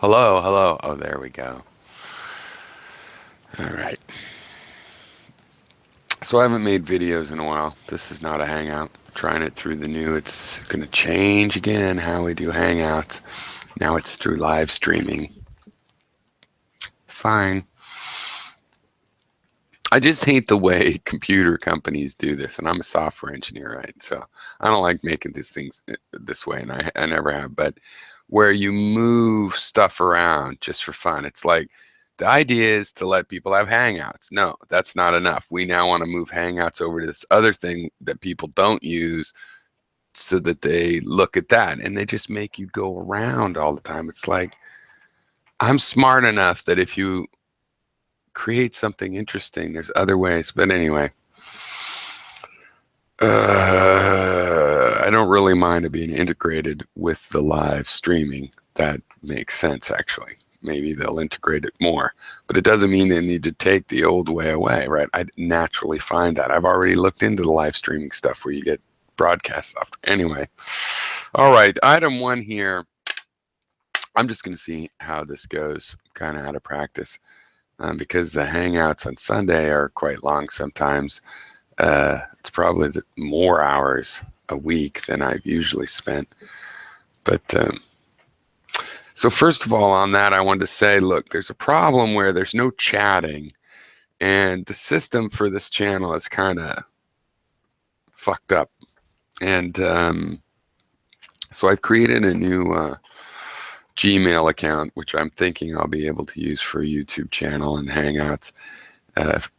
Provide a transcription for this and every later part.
Hello, hello. Oh, there we go. All right. So I haven't made videos in a while. This is not a hangout. Trying it through the new. It's going to change again how we do hangouts. Now it's through live streaming. Fine. I just hate the way computer companies do this, and I'm a software engineer, right? So I don't like making these things this way, and I never have. But where you move stuff around just for fun, it's like the idea is to let people have hangouts. No, that's not enough. We now want to move hangouts over to this other thing that people don't use so that they look at that, and they just make you go around all the time. It's like I'm smart enough that if you create something interesting, there's other ways. But anyway, I don't really mind it being integrated with the live streaming. That makes sense, actually. Maybe they'll integrate it more, but it doesn't mean they need to take the old way away, right? I naturally find that. I've already looked into the live streaming stuff where you get broadcast software. Anyway, all right, item one here. I'm just going to see how this goes, kind of out of practice, because the hangouts on Sunday are quite long sometimes. It's probably more hours a week than I've usually spent. But so first of all, on that, I wanted to say, look, there's a problem where there's no chatting, and the system for this channel is kind of fucked up. And so I've created a new Gmail account, which I'm thinking I'll be able to use for a YouTube channel and Hangouts.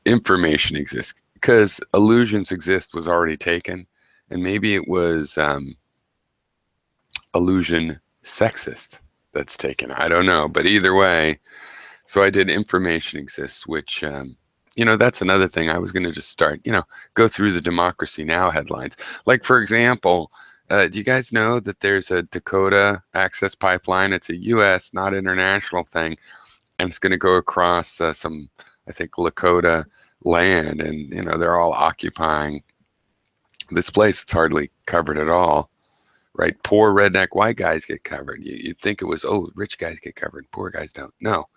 Information exists because Illusions Exist was already taken, and maybe it was Illusion Sexist that's taken. I don't know, but either way, so I did Information Exists, which that's another thing. I was going to just start, go through the Democracy Now! Headlines. Like, for example, do you guys know that there's a Dakota Access Pipeline? It's a U.S., not international thing, and it's going to go across some, I think, Lakota land, and, they're all occupying this place. It's hardly covered at all, right? Poor redneck white guys get covered. You'd think it was, oh, rich guys get covered, poor guys don't. No.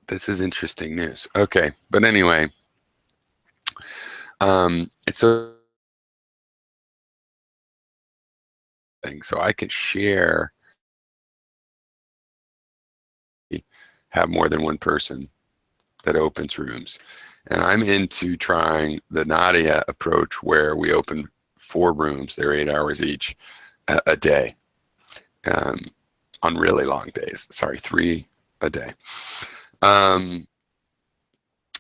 This is interesting news. Okay, but anyway, so I can share, have more than one person that opens rooms, and I'm into trying the Nadia approach where we open 4 rooms. They're 8 hours each a day, on really long days. Sorry, 3 a day.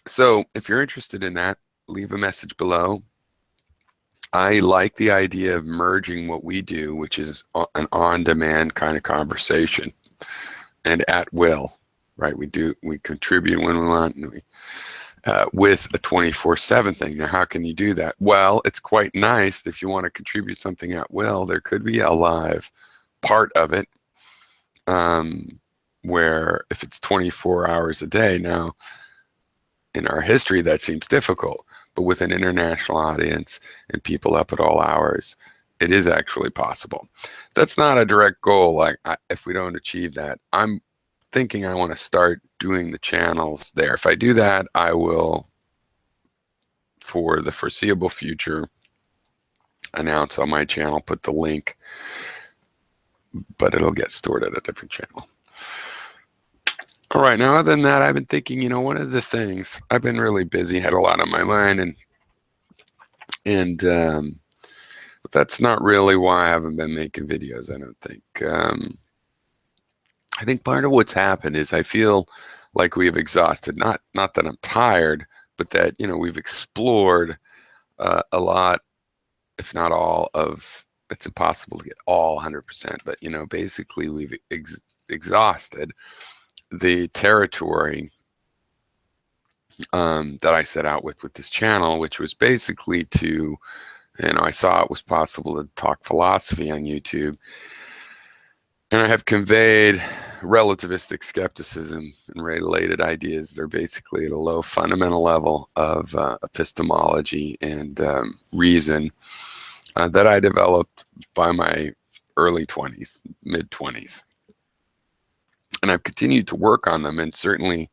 So if you're interested in that, leave a message below. I like the idea of merging what we do, which is an on-demand kind of conversation, and at will, right? We contribute when we want, and we with a 24/7 thing. Now, how can you do that? Well, it's quite nice if you want to contribute something at will. There could be a live part of it, where if it's 24 hours a day. Now, in our history, that seems difficult, but with an international audience and people up at all hours, it is actually possible. That's not a direct goal. Like, if we don't achieve that, I'm thinking I want to start doing the channels there. If I do that, I will, for the foreseeable future, announce on my channel, put the link, but it'll get stored at a different channel. All right, now other than that, I've been thinking, one of the things, I've been really busy, had a lot on my mind, and but that's not really why I haven't been making videos, I don't think. I think part of what's happened is I feel like we have exhausted, not that I'm tired, but that, we've explored a lot, if not all of, it's impossible to get all 100%, but, basically we've exhausted the territory that I set out with this channel, which was basically to, I saw it was possible to talk philosophy on YouTube, and I have conveyed relativistic skepticism and related ideas that are basically at a low fundamental level of epistemology and reason that I developed by my early 20s, mid 20s. And I've continued to work on them. And certainly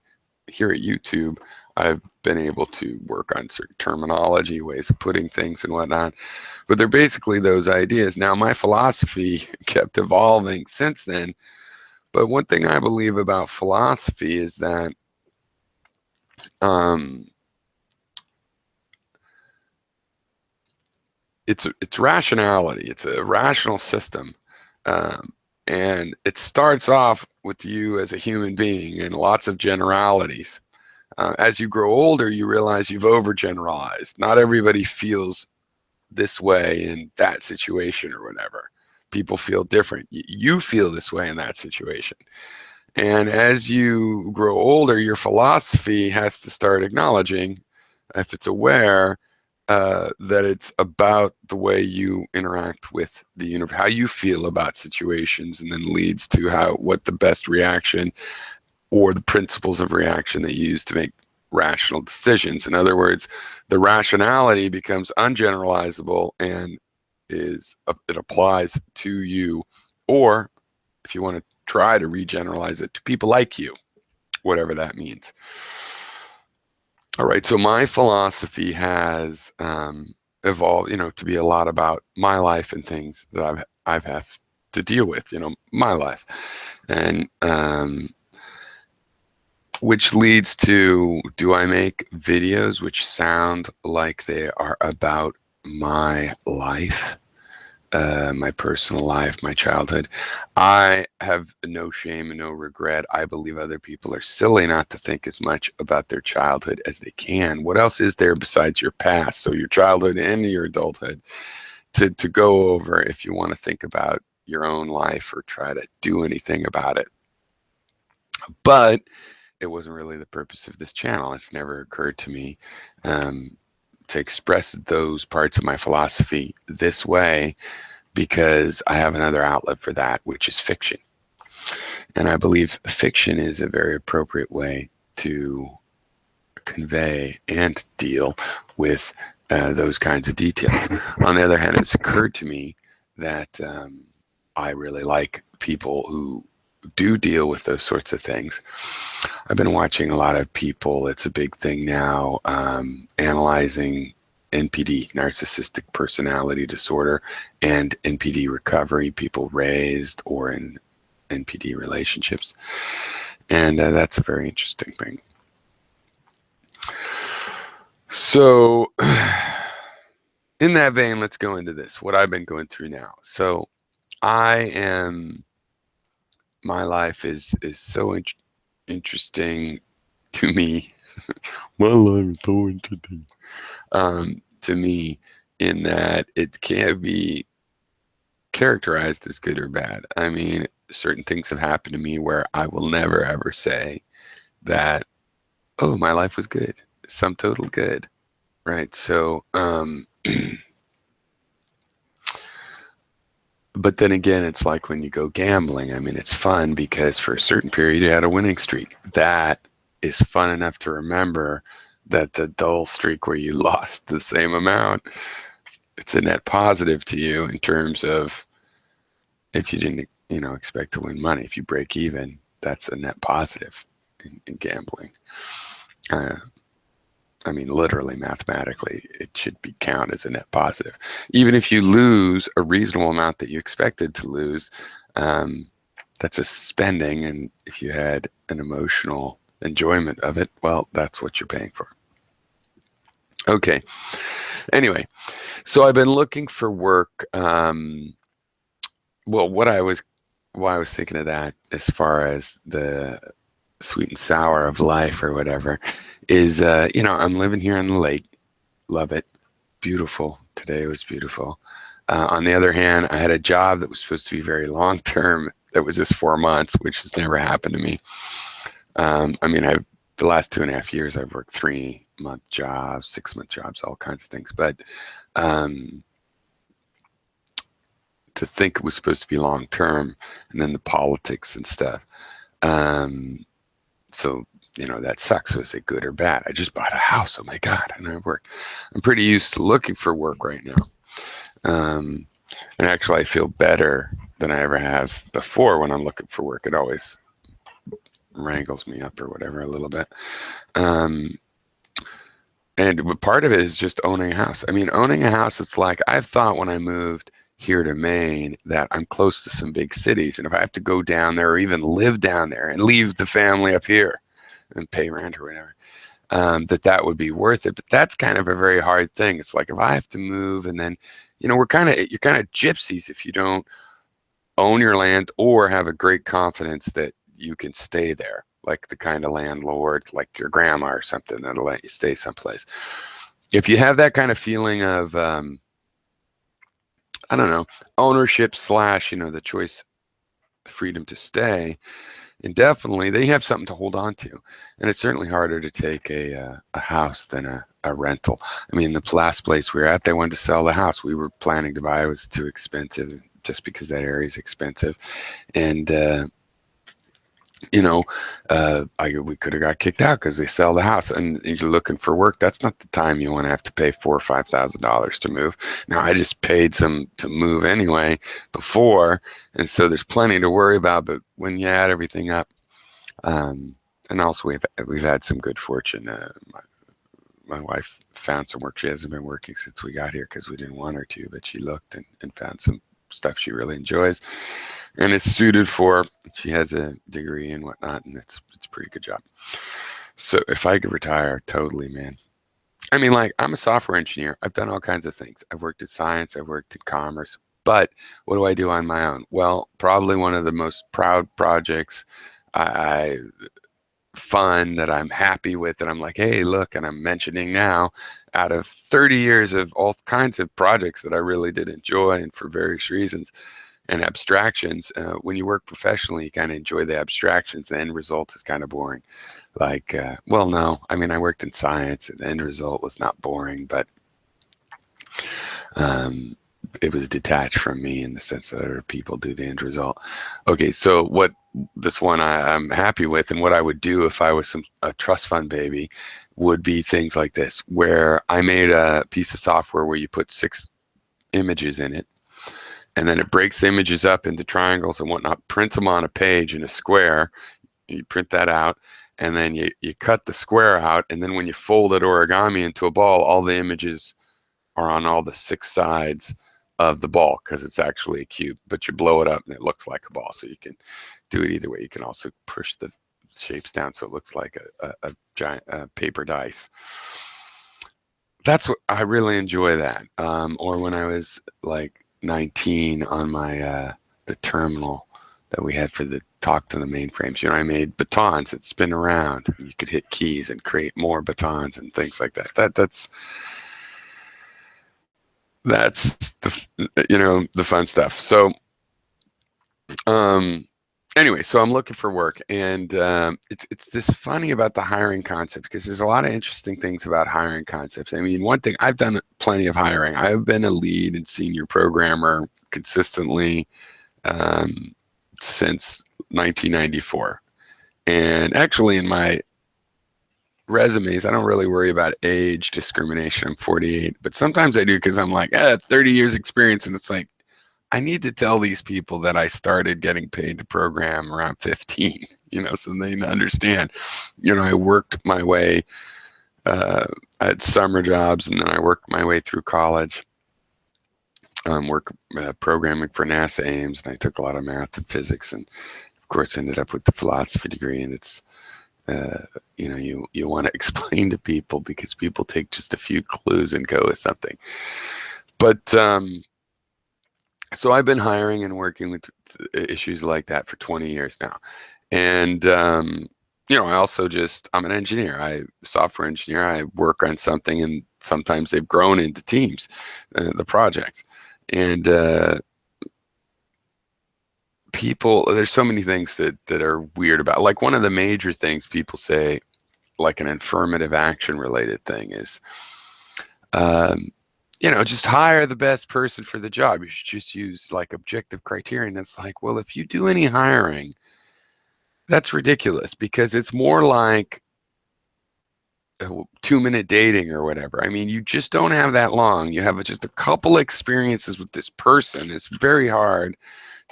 here at YouTube, I've been able to work on certain terminology, ways of putting things and whatnot. But they're basically those ideas. Now, my philosophy kept evolving since then. But one thing I believe about philosophy is that it's rationality. It's a rational system. And it starts off with you as a human being and lots of generalities. As you grow older, you realize you've overgeneralized. Not everybody feels this way in that situation or whatever. People feel different. You feel this way in that situation. And as you grow older, your philosophy has to start acknowledging, if it's aware, that it's about the way you interact with the universe, how you feel about situations, and then leads to what the best reaction or the principles of reaction that you use to make rational decisions. In other words, the rationality becomes ungeneralizable and it applies to you, or if you want to try to regeneralize it, to people like you, whatever that means. All right, so my philosophy has evolved, to be a lot about my life and things that I've had to deal with, my life, and which leads to, do I make videos which sound like they are about my life, my personal life, my childhood? I have no shame and no regret. I believe other people are silly not to think as much about their childhood as they can. What else is there besides your past? So your childhood and your adulthood to go over if you want to think about your own life or try to do anything about it. But it wasn't really the purpose of this channel. It's never occurred to me to express those parts of my philosophy this way, because I have another outlet for that, which is fiction. And I believe fiction is a very appropriate way to convey and deal with those kinds of details. On the other hand, it's occurred to me that I really like people who do deal with those sorts of things. I've been watching a lot of people, it's a big thing now, analyzing NPD, narcissistic personality disorder, and NPD recovery, people raised or in NPD relationships. And that's a very interesting thing. So in that vein, let's go into this, what I've been going through now. So my life is so interesting to me. My life is so interesting to me, in that it can't be characterized as good or bad. I mean, certain things have happened to me where I will never ever say that, oh, my life was good, sum total good, right? So but then again, it's like when you go gambling. I mean, it's fun because for a certain period you had a winning streak. That is fun enough to remember. That the dull streak where you lost the same amount, it's a net positive to you in terms of, if you didn't expect to win money, if you break even, that's a net positive in gambling. I mean, literally, mathematically, it should be count as a net positive. Even if you lose a reasonable amount that you expected to lose, that's a spending. And if you had an emotional enjoyment of it, well, that's what you're paying for. Okay. Anyway, so I've been looking for work. Well, why I was thinking of that, as far as the sweet and sour of life or whatever, is I'm living here on the lake, love it, beautiful. Today was beautiful. On the other hand, I had a job that was supposed to be very long term that was just 4 months, which has never happened to me. I mean, the last 2.5 years I've worked 3-month jobs, 6-month jobs, all kinds of things, but to think it was supposed to be long term, and then the politics and stuff. So, that sucks. So is it good or bad? I just bought a house. Oh my God. And I'm pretty used to looking for work right now. And actually I feel better than I ever have before when I'm looking for work. It always wrangles me up or whatever a little bit. Um, and part of it is just owning a house. I mean, owning a house, it's like I've thought when I moved here to Maine that I'm close to some big cities. And if I have to go down there or even live down there and leave the family up here and pay rent or whatever, that would be worth it. But that's kind of a very hard thing. It's like if I have to move and then, you're kind of gypsies if you don't own your land or have a great confidence that you can stay there, like the kind of landlord, like your grandma or something that'll let you stay someplace. If you have that kind of feeling of, I don't know, ownership / the choice, freedom to stay, and definitely they have something to hold on to. And it's certainly harder to take a house than a rental. I mean, the last place we were at, they wanted to sell the house we were planning to buy. It was too expensive just because that area is expensive. And, we could have got kicked out because they sell the house, and you're looking for work. That's not the time you want to have to pay $4,000 or $5,000 to move. Now, I just paid some to move anyway before, and so there's plenty to worry about. But when you add everything up, and also we've had some good fortune. My wife found some work. She hasn't been working since we got here because we didn't want her to, but she looked and found some stuff she really enjoys, and it's suited for. She has a degree and whatnot, and it's a pretty good job. So if I could retire, totally, man. I mean, like, I'm a software engineer. I've done all kinds of things. I've worked in science. I've worked in commerce. But what do I do on my own? Well, probably one of the most proud projects I fun that I'm happy with, that I'm like, hey, look, and I'm mentioning now, out of 30 years of all kinds of projects that I really did enjoy, and for various reasons and abstractions, when you work professionally, you kind of enjoy the abstractions. The end result is kind of boring. Like, well, no, I mean, I worked in science, and the end result was not boring, but it was detached from me in the sense that other people do the end result. Okay, so what this one I'm happy with, and what I would do if I was a trust fund baby, would be things like this, where I made a piece of software where you put 6 images in it, and then it breaks the images up into triangles and whatnot, prints them on a page in a square. You print that out, and then you cut the square out, and then when you fold it origami into a ball, all the images are on all the 6 sides of the ball, because it's actually a cube, but you blow it up and it looks like a ball. So you can do it either way. You can also push the shapes down so it looks like a giant paper dice. That's what I really enjoy that. Or when I was like 19 on my the terminal that we had for the talk to the mainframes, I made batons that spin around. You could hit keys and create more batons and things like that. That's the fun stuff. So anyway, so I'm looking for work, and it's this funny about the hiring concept, because there's a lot of interesting things about hiring concepts. I mean, one thing, I've done plenty of hiring. I've been a lead and senior programmer consistently since 1994, and actually in my resumes, I don't really worry about age discrimination. I'm 48, but sometimes I do, because I'm like, 30 years experience, and it's like, I need to tell these people that I started getting paid to program around 15, so they understand. I worked my way, I had summer jobs, and then I worked my way through college, programming for NASA Ames, and I took a lot of math and physics, and of course ended up with the philosophy degree. And it's you want to explain to people, because people take just a few clues and go with something. But so I've been hiring and working with issues like that for 20 years now. And I also I'm an engineer. Software engineer. I work on something, and sometimes they've grown into teams, the projects. And people, there's so many things that are weird about, like, one of the major things people say, like an affirmative action related thing, is just hire the best person for the job. You should just use like objective criteria. And it's like, well, if you do any hiring, that's ridiculous, because it's more like 2-minute dating or whatever. I mean, you just don't have that long. You have just a couple experiences with this person. It's very hard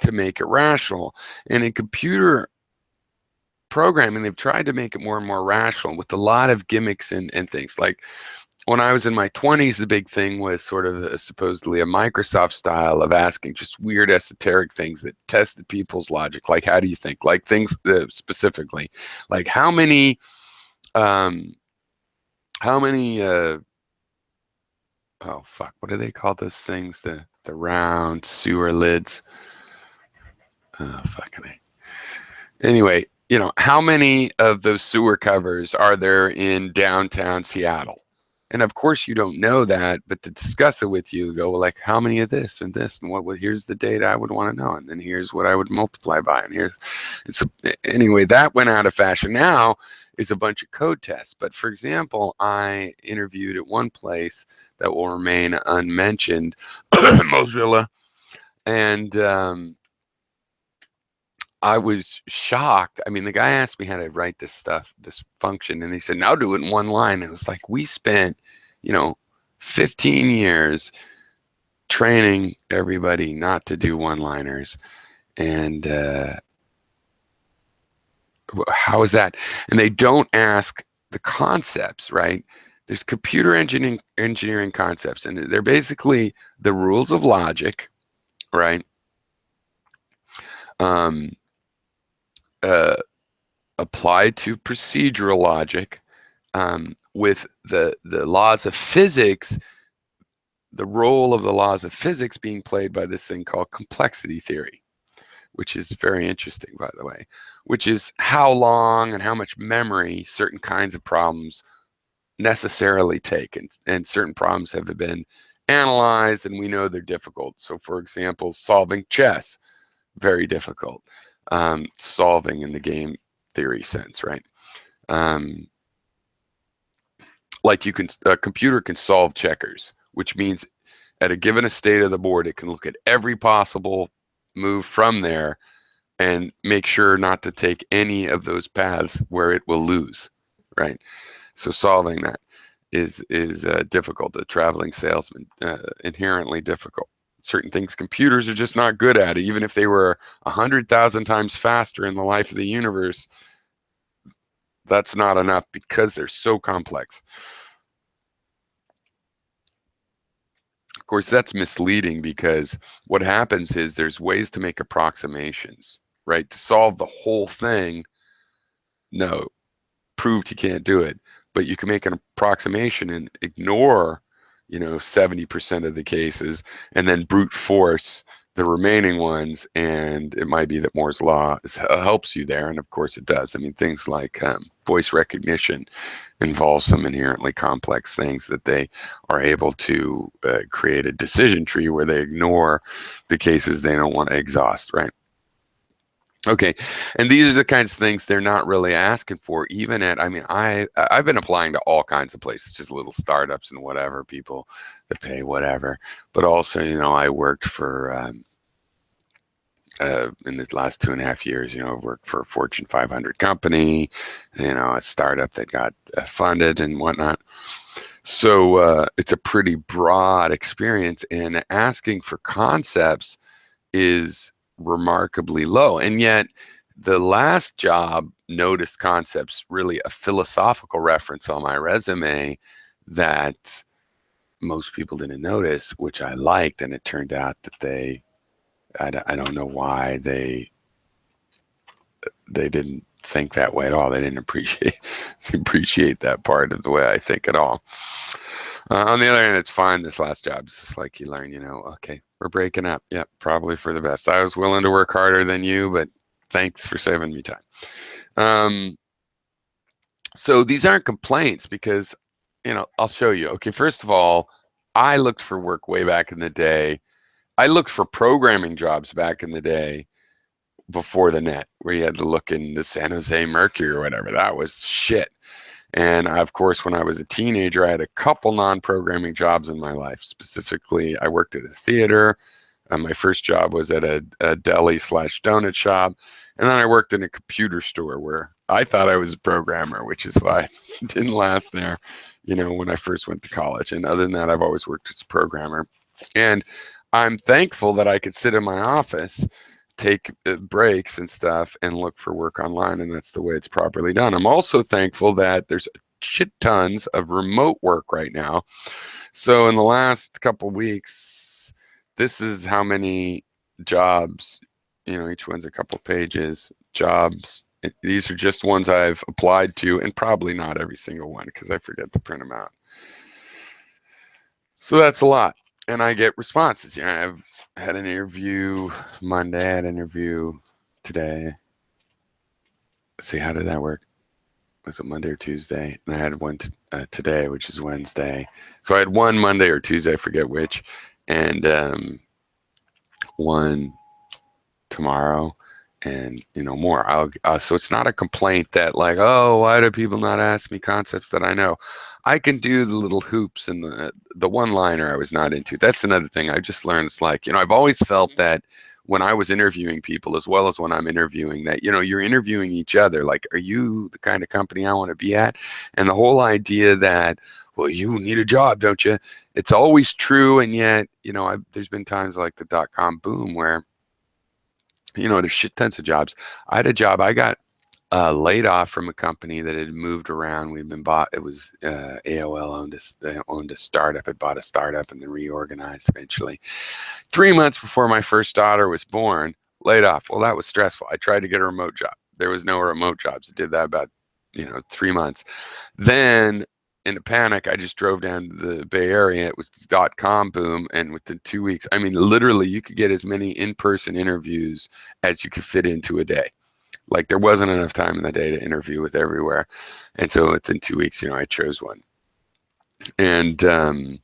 to make it rational. And in computer programming, they've tried to make it more and more rational with a lot of gimmicks and things. Like when I was in my 20s, the big thing was sort of supposedly a Microsoft style of asking just weird esoteric things that tested people's logic. Like, how do you think? Like things specifically, like how many oh fuck, what do they call those things? The round sewer lids. Oh fucking A. Anyway, you know, how many of those sewer covers are there in downtown Seattle? And of course you don't know that, but to discuss it with you, go, well, like, how many of this and this, and what here's the data I would want to know, and then here's what I would multiply by, and here's anyway, that went out of fashion. Now is a bunch of code tests. But for example, I interviewed at one place that will remain unmentioned, Mozilla, and I was shocked. I mean, the guy asked me how to write this stuff, this function, and he said, now do it in one line. And it was like, we spent, 15 years training everybody not to do one-liners. And how is that? And they don't ask the concepts, right? There's computer engineering concepts, and they're basically the rules of logic, right? Applied to procedural logic, with the laws of physics, the role of the laws of physics being played by this thing called complexity theory, which is very interesting, by the way, which is how long and how much memory certain kinds of problems necessarily take. And certain problems have been analyzed, and we know they're difficult. So, for example, solving chess, very difficult. Solving in the game theory sense, right? Like a computer can solve checkers, which means at a given state of the board, it can look at every possible move from there and make sure not to take any of those paths where it will lose, right? So solving that is difficult. A traveling salesman, inherently difficult. Certain things computers are just not good at it. Even if they were 100,000 times faster in the life of the universe, that's not enough because they're so complex. Of course, that's misleading, because what happens is there's ways to make approximations, right? To solve the whole thing, no, proved you can't do it. But you can make an approximation and ignore 70% of the cases, and then brute force the remaining ones. And it might be that Moore's law helps you there. And of course it does. I mean, things like voice recognition involve some inherently complex things that they are able to create a decision tree where they ignore the cases they don't want to exhaust, right? Okay, and these are the kinds of things they're not really asking for, even at, I mean, I've been applying to all kinds of places, just little startups and whatever, people that pay whatever. But also, I worked for, in the last 2.5 years, I've worked for a Fortune 500 company, a startup that got funded and whatnot. So it's a pretty broad experience, and asking for concepts is remarkably low. And yet the last job noticed concepts, really a philosophical reference on my resume that most people didn't notice, which I liked. And it turned out that I don't know why they didn't think that way at all. They didn't appreciate that part of the way I think at all. On the other hand, it's fine. This last job is just like you learn, okay, we're breaking up. Yep, probably for the best. I was willing to work harder than you, but thanks for saving me time. So these aren't complaints, because, I'll show you. Okay, first of all, I looked for work way back in the day. I looked for programming jobs back in the day before the net, where you had to look in the San Jose Mercury or whatever. That was shit. And of course, when I was a teenager, I had a couple non-programming jobs in my life. Specifically, I worked at a theater. My first job was at a deli/donut shop. And then I worked in a computer store where I thought I was a programmer, which is why it didn't last there, when I first went to college. And other than that, I've always worked as a programmer. And I'm thankful that I could sit in my office take breaks and stuff and look for work online, and that's the way it's properly done. I'm also thankful that there's shit tons of remote work right now. So in the last couple weeks, this is how many jobs, each one's a couple pages, jobs. These are just ones I've applied to, and probably not every single one because I forget to print them out. So that's a lot. And I get responses. I've had an interview Monday, I had an interview today. Let's see, how did that work? Was it Monday or Tuesday? And I had one today, which is Wednesday. So I had one Monday or Tuesday, I forget which, and one tomorrow, and more. So it's not a complaint that like, oh, why do people not ask me concepts that I know? I can do the little hoops and the one-liner I was not into. That's another thing I just learned. It's like, I've always felt that when I was interviewing people, as well as when I'm interviewing, that, you're interviewing each other. Like, are you the kind of company I want to be at? And the whole idea that, well, you need a job, don't you? It's always true. And yet, there's been times like the dot-com boom where, there's shit tons of jobs. I had a job. I got laid off from a company that had moved around. We'd been bought. It was AOL owned a startup. It bought a startup and then reorganized eventually. 3 months before my first daughter was born, laid off. Well, that was stressful. I tried to get a remote job. There was no remote jobs. I did that about 3 months. Then in a panic, I just drove down to the Bay Area. It was the dot-com boom. And within 2 weeks, I mean, literally, you could get as many in-person interviews as you could fit into a day. Like, there wasn't enough time in the day to interview with everywhere. And so within 2 weeks, I chose one. And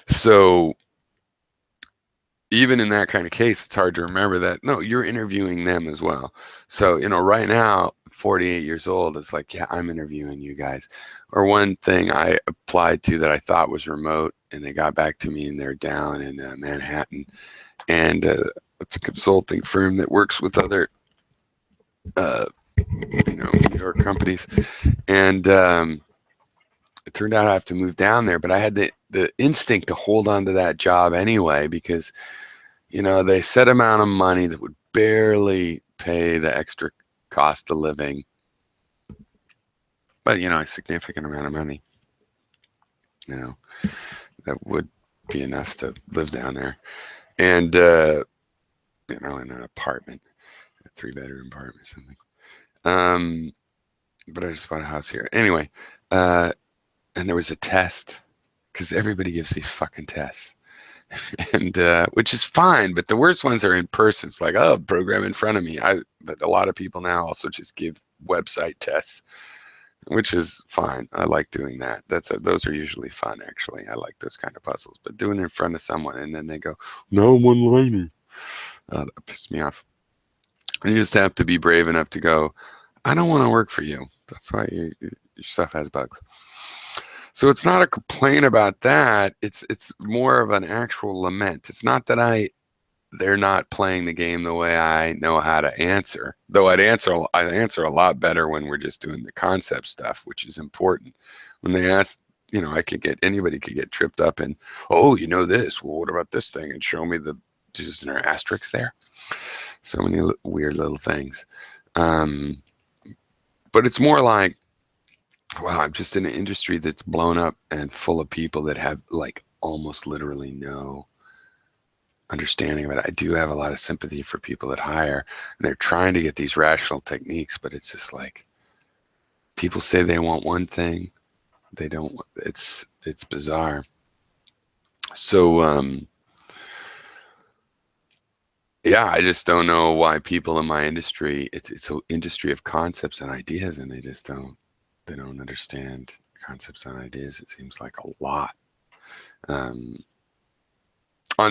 so even in that kind of case, it's hard to remember that, no, you're interviewing them as well. So, right now, 48 years old, it's like, yeah, I'm interviewing you guys. Or one thing I applied to that I thought was remote, and they got back to me, and they're down in Manhattan. And it's a consulting firm that works with other, New York companies. And it turned out I have to move down there, but I had the instinct to hold on to that job anyway, because, they set amount of money that would barely pay the extra cost of living, but, a significant amount of money, that would be enough to live down there. And, in an apartment, a 3-bedroom apartment or something. But I just bought a house here. Anyway, and there was a test, because everybody gives these fucking tests. And which is fine, but the worst ones are in person. It's like, oh, program in front of me. But a lot of people now also just give website tests, which is fine. I like doing that. Those are usually fun, actually. I like those kind of puzzles. But doing it in front of someone and then they go, no one-liner. That pissed me off. And you just have to be brave enough to go, I don't want to work for you. That's why your stuff has bugs. So it's not a complaint about that. It's more of an actual lament. It's not that they're not playing the game the way I know how to answer. Though I answer a lot better when we're just doing the concept stuff, which is important. When they ask, anybody could get tripped up and, oh, this. Well, what about this thing? And show me just an asterisk there. So many weird little things. But it's more like, wow, I'm just in an industry that's blown up and full of people that have like almost literally no understanding of it. I do have a lot of sympathy for people that hire, and they're trying to get these rational techniques, but it's just like, people say they want one thing, they don't. It's bizarre. So yeah, I just don't know why people in my industry, it's an industry of concepts and ideas, and they don't understand concepts and ideas. It seems like a lot. On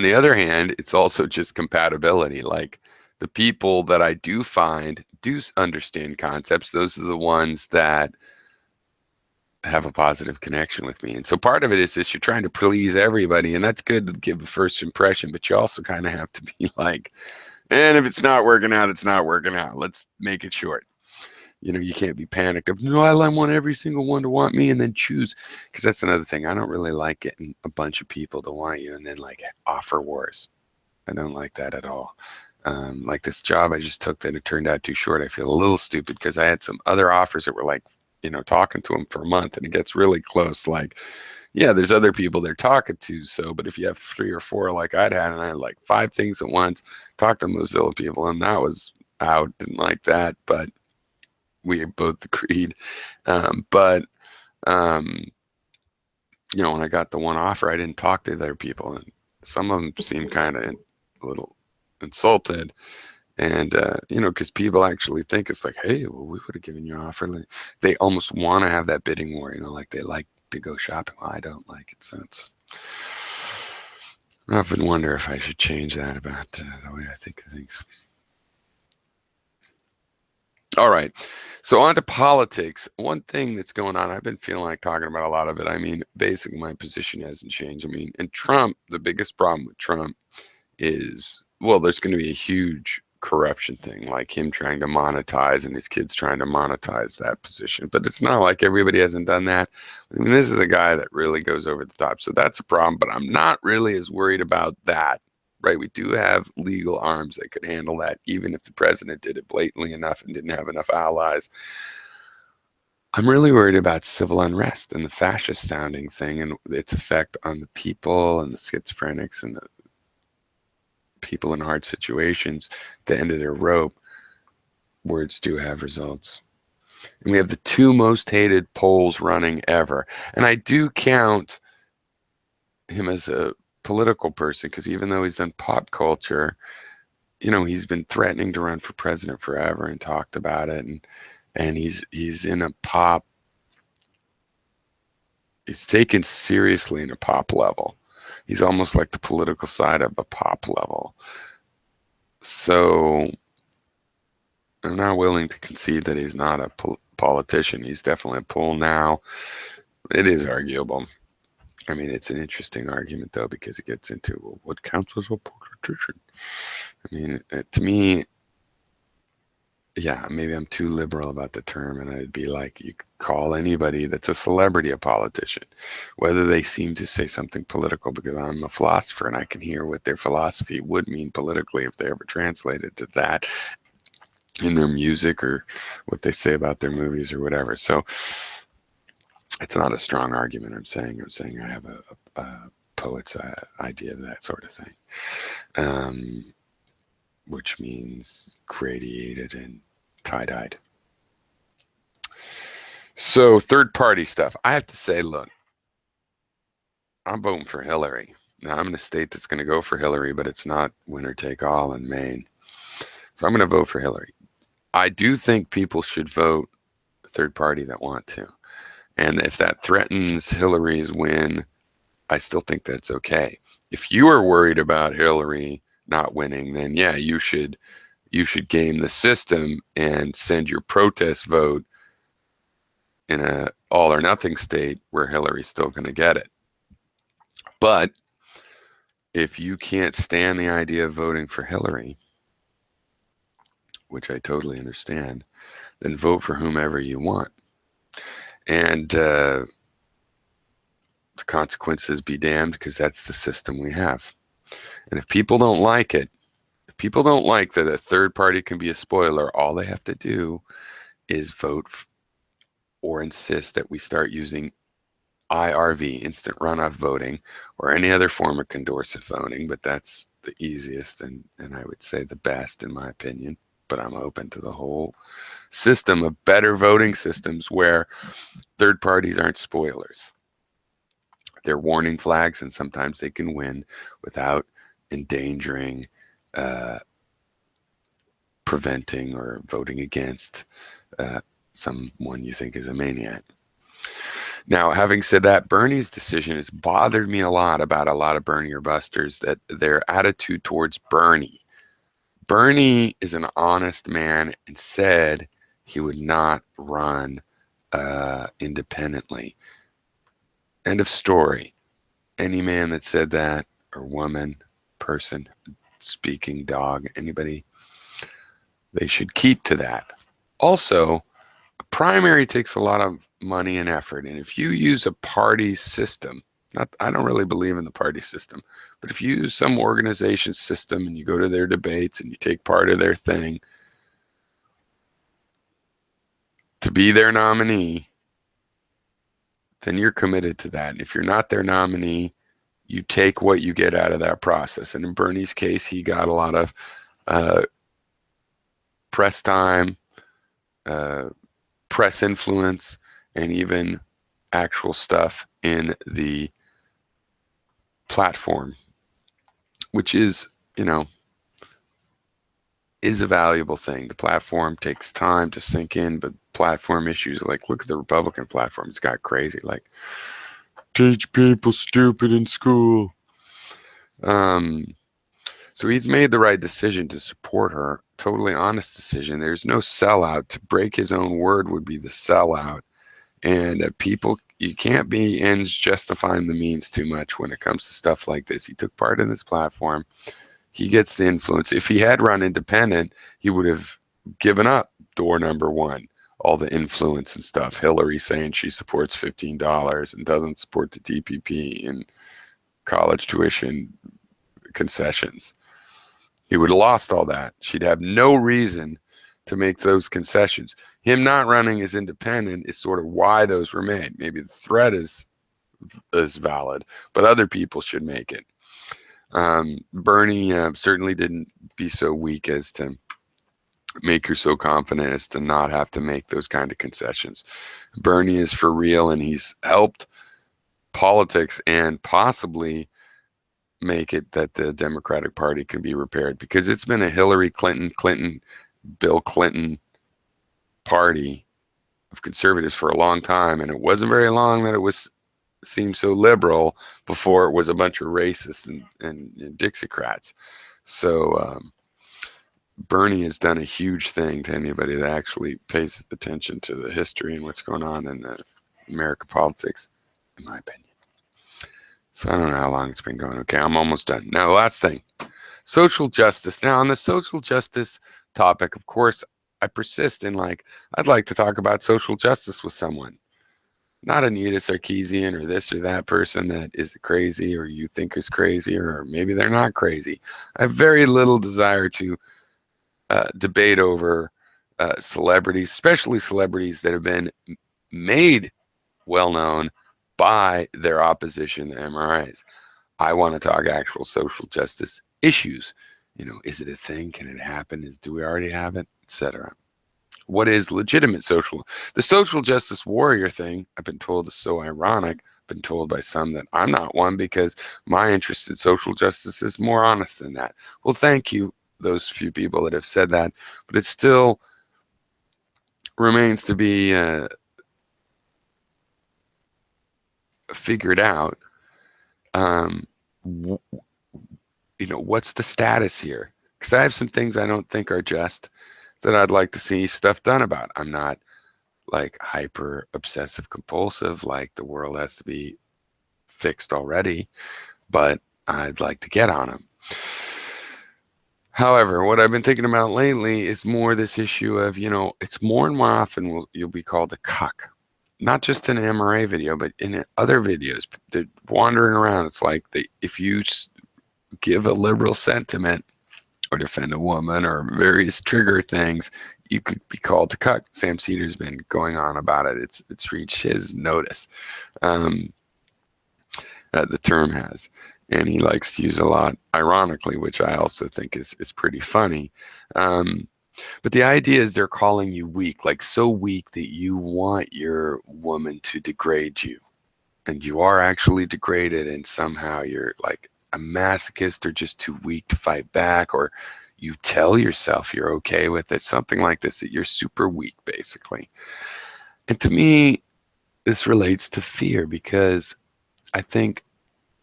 the other hand, it's also just compatibility. Like, the people that I do find do understand concepts, those are the ones that have a positive connection with me. And so part of it is this, you're trying to please everybody, and that's good to give a first impression, but you also kind of have to be like, and if it's not working out, it's not working out. Let's make it short. You can't be panicked of, no, I want every single one to want me and then choose. Because that's another thing. I don't really like getting a bunch of people to want you and then like offer wars. I don't like that at all. Like this job I just took that it turned out too short. I feel a little stupid because I had some other offers that were like, talking to them for a month, and it gets really close. Like, yeah, there's other people they're talking to. So, but if you have 3 or 4 like I'd had, and I had like 5 things at once, talked to Mozilla people, and that was out, didn't like that. But we both agreed. But when I got the one offer, I didn't talk to the other people, and some of them seemed kind of a little insulted. And because people actually think it's like, hey, well, we would have given you an offer. Like, they almost want to have that bidding war, like they like to go shopping. Well, I don't like it, so I often wonder if I should change that about the way I think of things. All right, so on to politics. One thing that's going on, I've been feeling like talking about a lot of it. I mean, basically my position hasn't changed. I mean, and Trump, the biggest problem with Trump is, well, there's going to be a huge corruption thing, like him trying to monetize and his kids trying to monetize that position. But it's not like everybody hasn't done that. I mean, this is a guy that really goes over the top. So that's a problem, but I'm not really as worried about that, right? We do have legal arms that could handle that, even if the president did it blatantly enough and didn't have enough allies. I'm really worried about civil unrest and the fascist sounding thing and its effect on the people and the schizophrenics and the people in hard situations. At the end of their rope, words do have results. And we have the 2 most hated polls running ever. And I do count him as a political person, because even though he's done pop culture, he's been threatening to run for president forever and talked about it. And he's in a pop, he's taken seriously in a pop level. He's almost like the political side of a pop level. So I'm not willing to concede that he's not a politician. He's definitely a poll now. It is arguable. I mean, it's an interesting argument, though, because it gets into, well, what counts as a politician? I mean, to me, yeah, maybe I'm too liberal about the term, and I'd be like, you could call anybody that's a celebrity a politician, whether they seem to say something political, because I'm a philosopher and I can hear what their philosophy would mean politically if they ever translated to that in their music or what they say about their movies or whatever. So it's not a strong argument. I'm saying I have a poet's idea of that sort of thing. Which means gradiated and tie-dyed. So third-party stuff. I have to say, look, I'm voting for Hillary. Now, I'm in a state that's going to go for Hillary, but it's not winner take all in Maine. So I'm going to vote for Hillary. I do think people should vote third party that want to. And if that threatens Hillary's win, I still think that's okay. If you are worried about Hillary not winning, then yeah, you should game the system and send your protest vote in a all or nothing state where Hillary's still going to get it. But if you can't stand the idea of voting for Hillary, which I totally understand, then vote for whomever you want. And the consequences be damned, because that's the system we have. And if people don't like it, if people don't like that a third party can be a spoiler, all they have to do is vote or insist that we start using IRV, instant runoff voting, or any other form of condorcet voting, but that's the easiest and I would say the best in my opinion. But I'm open to the whole system of better voting systems where third parties aren't spoilers. They're warning flags, and sometimes they can win without endangering, preventing, or voting against someone you think is a maniac. Now, having said that, Bernie's decision has bothered me a lot about a lot of Bernier busters, that their attitude towards Bernie. Bernie is an honest man and said he would not run independently. End of story. Any man that said that, or woman, person, speaking dog, anybody, they should keep to that. Also, a primary takes a lot of money and effort, and if you use a party system, Not, I don't really believe in the party system, but if you use some organization system and you go to their debates and you take part of their thing to be their nominee, then you're committed to that. And if you're not their nominee, you take what you get out of that process. And in Bernie's case, he got a lot of press time, press influence, and even actual stuff in the platform, which is, is a valuable thing. The platform takes time to sink in, but platform issues, like look at the Republican platform, it's got crazy, like teach people stupid in school. So he's made the right decision to support her. Totally honest decision. There's no sellout. To break his own word would be the sellout. And people, you can't be ends justifying the means too much when it comes to stuff like this. He took part in this platform. He gets the influence. If he had run independent, he would have given up door number one, all the influence and stuff. Hillary saying she supports $15 and doesn't support the TPP and college tuition concessions. He would have lost all that. She'd have no reason to make those concessions. Him not running as independent is sort of why those were made. Maybe the threat is valid, but other people should make it. Bernie certainly didn't be so weak as to make her so confident as to not have to make those kind of concessions. Bernie is for real, and he's helped politics and possibly make it that the Democratic Party can be repaired, because it's been a Hillary Clinton, Bill Clinton party of conservatives for a long time, and it wasn't very long that it seemed so liberal before it was a bunch of racists and Dixiecrats. So Bernie has done a huge thing to anybody that actually pays attention to the history and what's going on in the American politics, in my opinion. So I don't know how long it's been going. Okay, I'm almost done. Now, last thing, social justice. Now, on the social justice topic, of course, I persist in I'd like to talk about social justice with someone. Not Anita Sarkeesian or this or that person that is crazy or you think is crazy, or maybe they're not crazy. I have very little desire to debate over celebrities, especially celebrities that have been made well-known by their opposition to MRIs. I want to talk actual social justice issues. Is it a thing? Can it happen? Do we already have it? Etc. What is legitimate the social justice warrior thing, I've been told, is so ironic. I've been told by some that I'm not one because my interest in social justice is more honest than that. Well, thank you, those few people that have said that, but it still remains to be figured out. What's the status here? Because I have some things I don't think are just that I'd like to see stuff done about. I'm not hyper obsessive compulsive, like the world has to be fixed already, but I'd like to get on them. However, what I've been thinking about lately is more this issue of, it's more and more often you'll be called a cuck. Not just in an MRA video, but in other videos. They're wandering around. It's like if you give a liberal sentiment or defend a woman or various trigger things, you could be called a cuck. Sam Cedar's been going on about it. It's reached his notice. The term has. And he likes to use a lot, ironically, which I also think is pretty funny. But the idea is they're calling you weak, so weak that you want your woman to degrade you. And you are actually degraded, and somehow you're like a masochist or just too weak to fight back, or you tell yourself you're okay with it, something like this, that you're super weak, basically. And to me, this relates to fear, because I think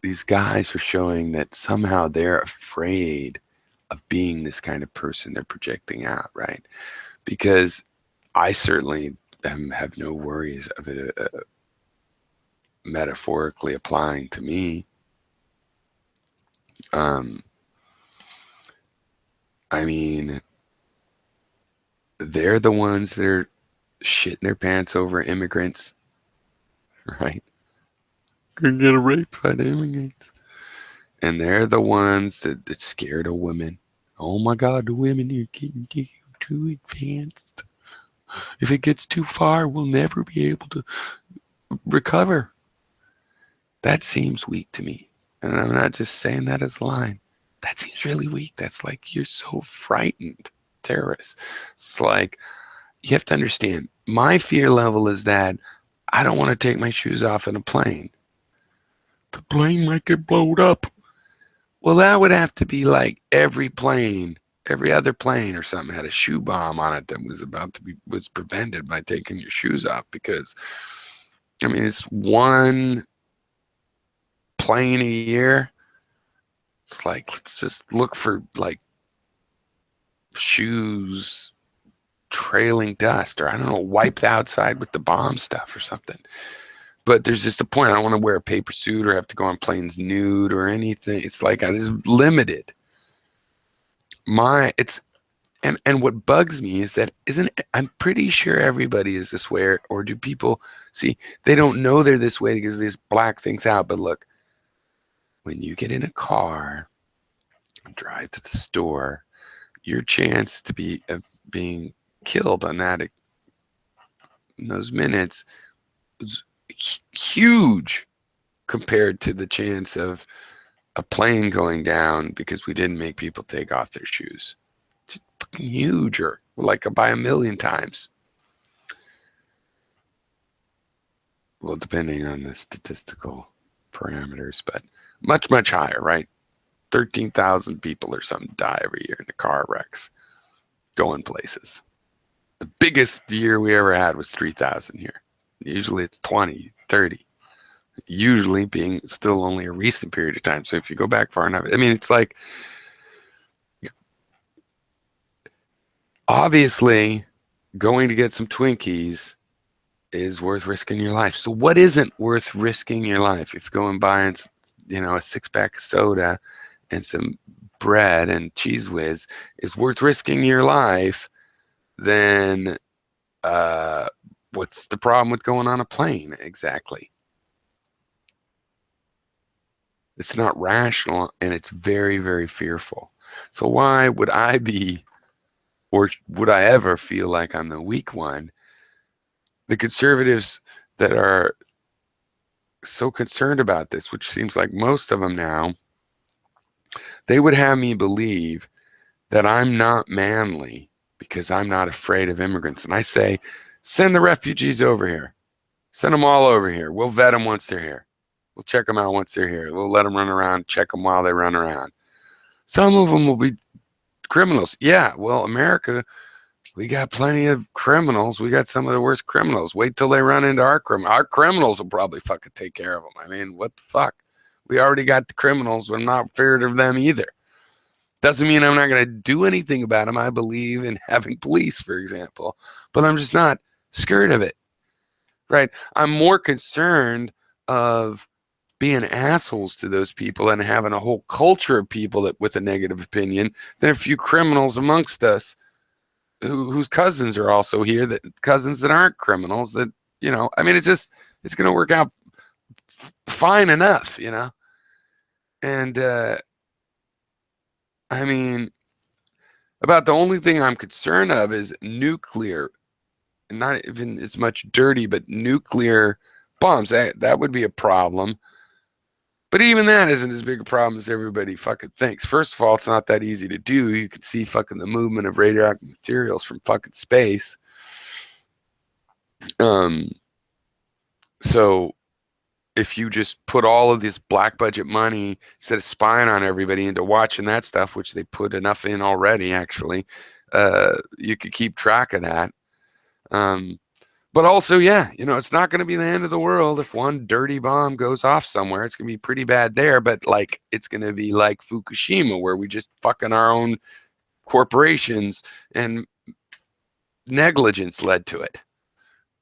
these guys are showing that somehow they're afraid of being this kind of person they're projecting out, right? Because I certainly have no worries of it metaphorically applying to me. I mean, they're the ones that are shitting their pants over immigrants, right? gonna get raped by the immigrants. And they're the ones that scared of women. Oh my God, the women are getting too advanced. If it gets too far, we'll never be able to recover. That seems weak to me. And I'm not just saying that as a line. That seems really weak. That's like, you're so frightened, terrorists. It's like, you have to understand, my fear level is that I don't want to take my shoes off in a plane. The plane might get blown up. Well, that would have to be like every other plane or something had a shoe bomb on it that was prevented by taking your shoes off. Because, I mean, it's one plane a year. It's like, let's just look for like shoes trailing dust, or I don't know, wiped outside with the bomb stuff or something. But there's just a point. I don't want to wear a paper suit or have to go on planes nude or anything. It's like I was limited. And what bugs me is that I'm pretty sure everybody is this way, or do people see, they don't know they're this way because they just black things out. But look, when you get in a car and drive to the store, your chance to be being killed on that in those minutes was huge compared to the chance of a plane going down because we didn't make people take off their shoes. It's fucking huge, or like by 1,000,000 times. Well, depending on the statistical parameters, but much, much higher, right? 13,000 people or something die every year in the car wrecks going places. The biggest year we ever had was 3,000 here. Usually it's 20, 30. Usually being still only a recent period of time. So if you go back far enough, I mean, it's like, obviously going to get some Twinkies is worth risking your life. So what isn't worth risking your life? If you go and buy, a 6-pack of soda and some bread and Cheese Whiz is worth risking your life, then what's the problem with going on a plane? Exactly. It's not rational, and it's very, very fearful. So why would I be, or would I ever feel like I'm the weak one? The conservatives that are so concerned about this, which seems like most of them now, they would have me believe that I'm not manly because I'm not afraid of immigrants. And I say, send the refugees over here. Send them all over here. We'll vet them once they're here. We'll check them out once they're here. We'll let them run around, check them while they run around. Some of them will be criminals. Yeah, well, America, we got plenty of criminals. We got some of the worst criminals. Wait till they run into our criminals. Our criminals will probably fucking take care of them. I mean, what the fuck? We already got the criminals. We're not feared of them either. Doesn't mean I'm not going to do anything about them. I believe in having police, for example, but I'm just not scared of it, right? I'm more concerned of being assholes to those people and having a whole culture of people that with a negative opinion than a few criminals amongst us whose cousins are also here, that cousins that aren't criminals, that, I mean, it's going to work out fine enough, and I mean, about the only thing I'm concerned of is nuclear, not even as much dirty, but nuclear bombs. That would be a problem. But even that isn't as big a problem as everybody fucking thinks. First of all, it's not that easy to do. You can see fucking the movement of radioactive materials from fucking space. So if you just put all of this black budget money instead of spying on everybody into watching that stuff, which they put enough in already, actually, you could keep track of that. But also, yeah, it's not going to be the end of the world if one dirty bomb goes off somewhere. It's going to be pretty bad there, but like it's going to be like Fukushima, where we just fucking our own corporations and negligence led to it.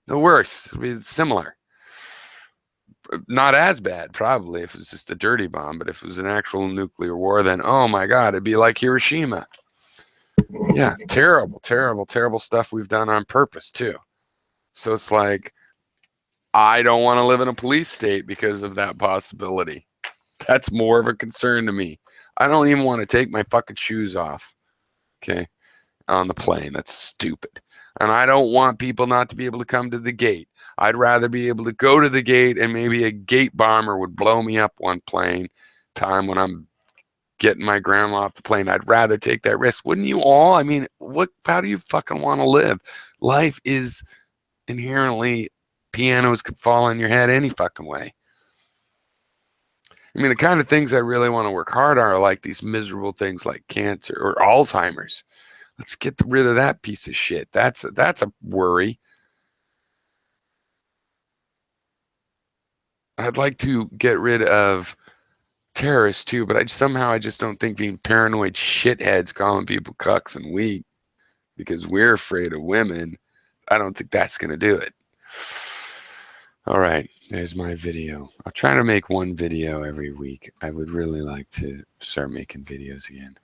The worst. It'll be similar. Not as bad, probably, if it was just a dirty bomb, but if it was an actual nuclear war, then, oh my God, it'd be like Hiroshima. Yeah, terrible, terrible, terrible stuff we've done on purpose, too. So it's like, I don't want to live in a police state because of that possibility. That's more of a concern to me. I don't even want to take my fucking shoes off, okay, on the plane. That's stupid. And I don't want people not to be able to come to the gate. I'd rather be able to go to the gate and maybe a gate bomber would blow me up one plane time when I'm getting my grandma off the plane. I'd rather take that risk. Wouldn't you all? I mean, how do you fucking want to live? Life is inherently, pianos could fall on your head any fucking way. I mean, the kind of things I really want to work hard on are like these miserable things like cancer or Alzheimer's. Let's get rid of that piece of shit. That's a worry. I'd like to get rid of terrorists too, but somehow I just don't think being paranoid shitheads calling people cucks and weak because we're afraid of women, I don't think that's going to do it. All right, there's my video. I'll try to make one video every week. I would really like to start making videos again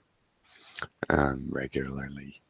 regularly.